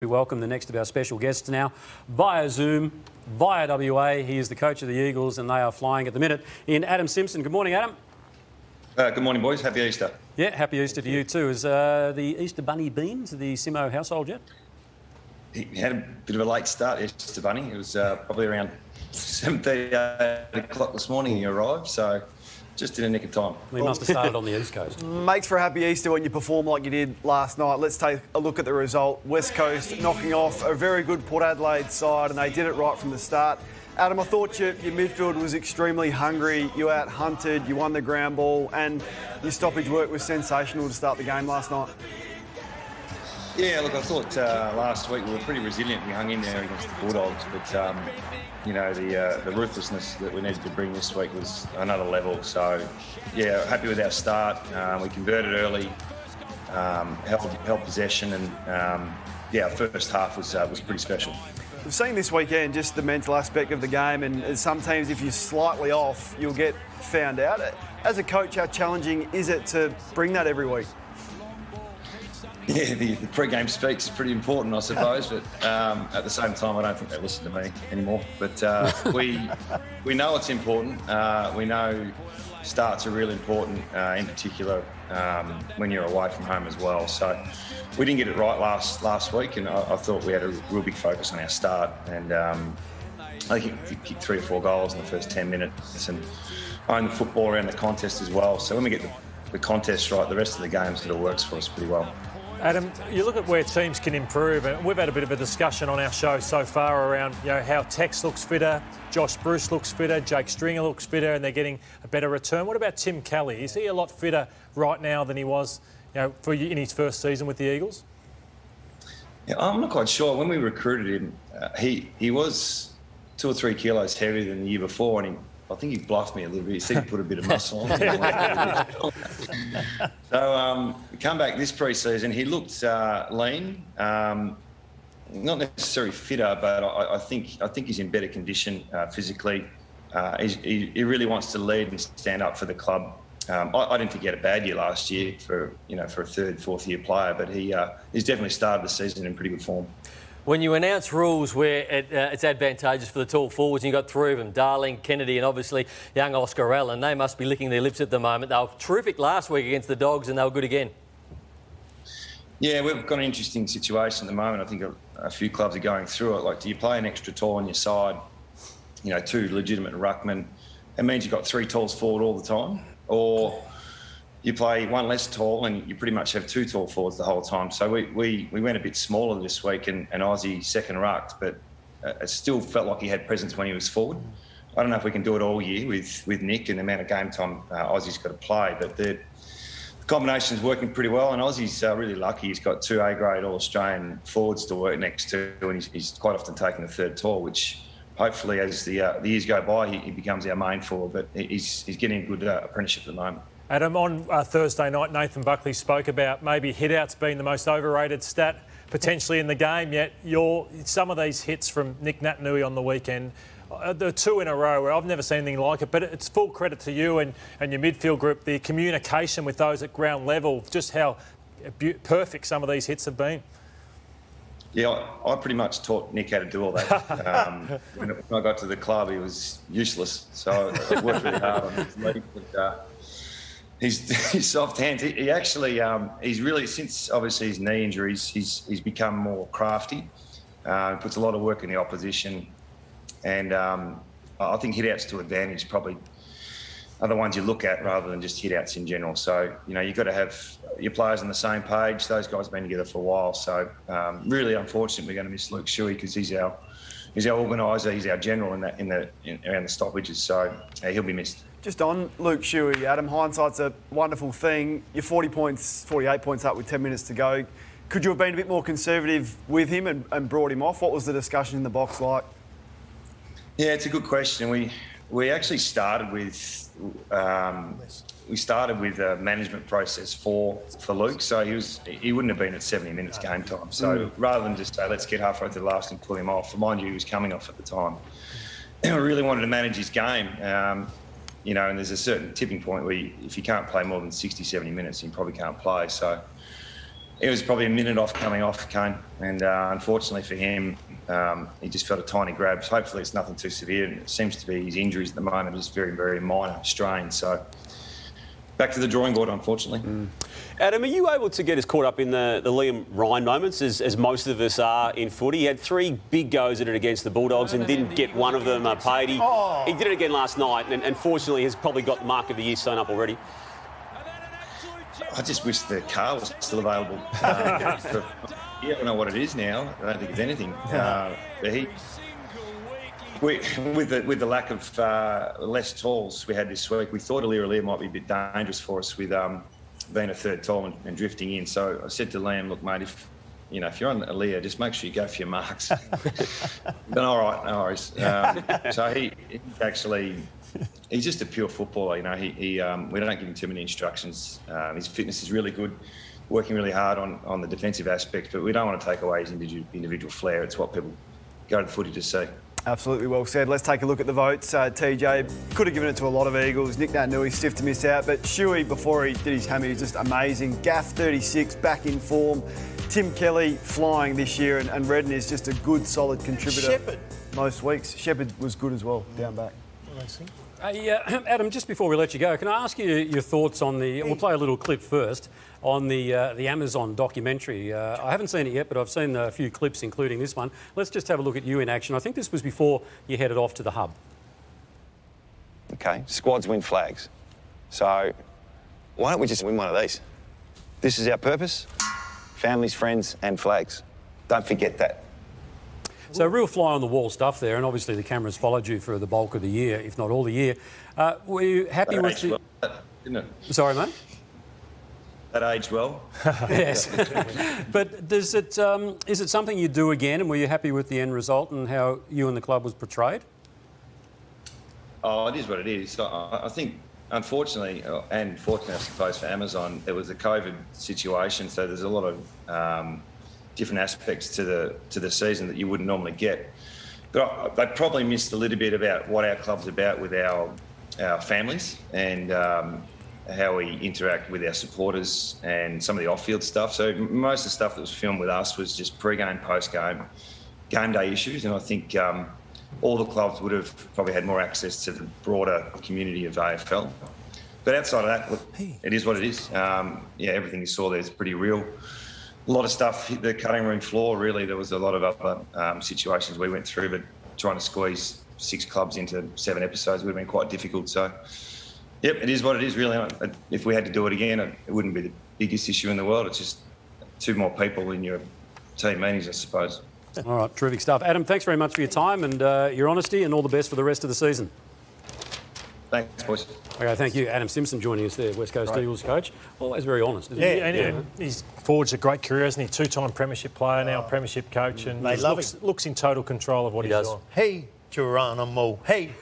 We welcome the next of our special guests now via Zoom, via WA. He is the coach of the Eagles and they are flying at the minute in Adam Simpson. Good morning, Adam. Good morning, boys. Happy Easter. Yeah, happy Easter to you too. Is the Easter Bunny been to the Simo household yet? He had a bit of a late start, Easter Bunny. It was probably around 7:30, 8 o'clock this morning he arrived, so just in a nick of time. We must have started on the East Coast. Makes for a happy Easter when you perform like you did last night. Let's take a look at the result. West Coast knocking off a very good Port Adelaide side, and they did it right from the start. Adam, I thought your midfield was extremely hungry. You out-hunted, you won the ground ball, and your stoppage work was sensational to start the game last night. Yeah, look, I thought last week we were pretty resilient. We hung in there against the Bulldogs, but you know, the ruthlessness that we needed to bring this week was another level. So, yeah, happy with our start. We converted early, held possession, and yeah, our first half was pretty special. We've seen this weekend just the mental aspect of the game, and some teams, if you're slightly off, you'll get found out. As a coach, how challenging is it to bring that every week? Yeah, the pre-game speaks is pretty important, I suppose, but at the same time, I don't think they listen to me anymore. But we know it's important. We know starts are really important, in particular when you're away from home as well. So we didn't get it right last week, and I thought we had a real big focus on our start. And I think we kicked 3 or 4 goals in the first 10 minutes and owned the football around the contest as well. So when we get the contest right, the rest of the game sort of works for us pretty well. Adam, you look at where teams can improve, and we've had a bit of a discussion on our show so far around, you know, how Tex looks fitter, Josh Bruce looks fitter, Jake Stringer looks fitter, and they're getting a better return. What about Tim Kelly? Is he a lot fitter right now than he was, you know, in his first season with the Eagles? Yeah, I'm not quite sure. When we recruited him, he was 2 or 3 kilos heavier than the year before, and I think he bluffed me a little bit. He said he put a bit of muscle on. So come back this pre-season, he looked lean, not necessarily fitter, but I think he's in better condition physically. He really wants to lead and stand up for the club. I didn't think he had a bad year last year for a 3rd, 4th year player, but he's definitely started the season in pretty good form. When you announce rules where it's advantageous for the tall forwards, and you've got 3 of them, Darling, Kennedy and obviously young Oscar Allen, they must be licking their lips at the moment. They were terrific last week against the Dogs and they were good again. Yeah, we've got an interesting situation at the moment. I think a few clubs are going through it. Like, do you play an extra tall on your side, you know, 2 legitimate ruckmen? It means you've got 3 talls forward all the time. Or you play 1 less tall and you pretty much have 2 tall forwards the whole time. So we went a bit smaller this week and Aussie second rucked, but it still felt like he had presence when he was forward. I don't know if we can do it all year with Nick and the amount of game time Aussie's got to play, but the combination's working pretty well, and Aussie's really lucky. He's got 2 A-grade All-Australian forwards to work next to, and he's quite often taking the 3rd tall, which hopefully as the years go by, he becomes our main forward, but he's getting a good apprenticeship at the moment. Adam, on Thursday night, Nathan Buckley spoke about maybe hit-outs being the most overrated stat potentially in the game, yet some of these hits from Nic Naitanui on the weekend, the 2 in a row where I've never seen anything like it, but it's full credit to you and your midfield group, the communication with those at ground level, just how perfect some of these hits have been. Yeah, I pretty much taught Nick how to do all that. When I got to the club, he was useless, so I worked really hard on his leg. But, he's soft hands. He actually, he's really, since obviously his knee injuries, he's become more crafty. Puts a lot of work in the opposition, and I think hit-outs to advantage probably are the ones you look at rather than just hit-outs in general. So, you know, you've got to have your players on the same page. Those guys have been together for a while, so really unfortunate we're going to miss Luke Shuey because he's our organiser, he's our general around the stoppages, so he'll be missed. Just on Luke Shuey, Adam, hindsight's a wonderful thing. You're 48 points up with 10 minutes to go. Could you have been a bit more conservative with him and brought him off? What was the discussion in the box like? Yeah, it's a good question. We actually started with a management process for Luke, so he wouldn't have been at 70 minutes game time. So rather than just say let's get halfway through the last and pull him off, mind you, he was coming off at the time. I really wanted to manage his game. You know, and there's a certain tipping point where if you can't play more than 60, 70 minutes, you probably can't play. So It was probably a minute off coming off Kane, and unfortunately for him, he just felt a tiny grab. Hopefully it's nothing too severe, and it seems to be his injuries at the moment, just very, very minor strain. So back to the drawing board, unfortunately. Adam, are you able to get us caught up in the Liam Ryan moments, as most of us are in footy? He had 3 big goes at it against the Bulldogs and didn't get one of them paid. He did it again last night, and fortunately has probably got the mark of the year sewn up already. I just wish the car was still available. I don't know what it is now. I don't think it's anything. With the lack of less talls we had this week, we thought Aliir might be a bit dangerous for us with being a third tall and drifting in. So I said to Liam, look, mate, if you're on Aliir, just make sure you go for your marks. But all right, no worries. So he actually. He's just a pure footballer, we don't give him too many instructions. His fitness is really good, working really hard on the defensive aspect, but we don't want to take away his individual flair. It's what people go to the footy to see. Absolutely well said. Let's take a look at the votes. TJ could have given it to a lot of Eagles. Nic Naitanui stiff to miss out, but Shuey, before he did his hammy, was just amazing. Gaff, 36, back in form. Tim Kelly flying this year, and Redden is just a good, solid contributor. Shepherd. Most weeks. Shepherd was good as well, down back. Adam, just before we let you go, can I ask you your thoughts on we'll play a little clip first, on the Amazon documentary. I haven't seen it yet, but I've seen a few clips, including this one. Let's just have a look at you in action. I think this was before you headed off to the hub. OK, squads win flags. So why don't we just win one of these? This is our purpose. Families, friends and flags. Don't forget that. So real fly-on-the-wall stuff there, and obviously the cameras followed you for the bulk of the year, if not all the year. Were you happy with the... Didn't it? Sorry, mate? That aged well. Yes. But is it something you do again, and were you happy with the end result and how you and the club was portrayed? Oh, it is what it is. So I think, unfortunately, and fortunately, I suppose, for Amazon, there was a COVID situation, so there's a lot of... different aspects to the season that you wouldn't normally get. But they probably missed a little bit about what our club's about with our families and how we interact with our supporters and some of the off-field stuff. So most of the stuff that was filmed with us was just pre-game, post-game, game day issues. And I think all the clubs would have probably had more access to the broader community of AFL. But outside of that, look, it is what it is. Everything you saw there is pretty real. A lot of stuff hit the cutting room floor, really. There was a lot of other situations we went through, but trying to squeeze 6 clubs into 7 episodes would have been quite difficult. So, yep, it is what it is, really. If we had to do it again, it wouldn't be the biggest issue in the world. It's just 2 more people in your team meetings, I suppose. All right, terrific stuff. Adam, thanks very much for your time and your honesty, and all the best for the rest of the season. Thanks, boys. Okay, thank you. Adam Simpson joining us there, West Coast Eagles coach. Always very honest, isn't he? And he's forged a great career, hasn't he? 2-time premiership player, now premiership coach, and they love him. Looks in total control of what he does. Doing. Hey, Geronimo. Hey,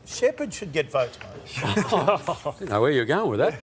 Shepherd should get votes, mate. I didn't know where you're going with that.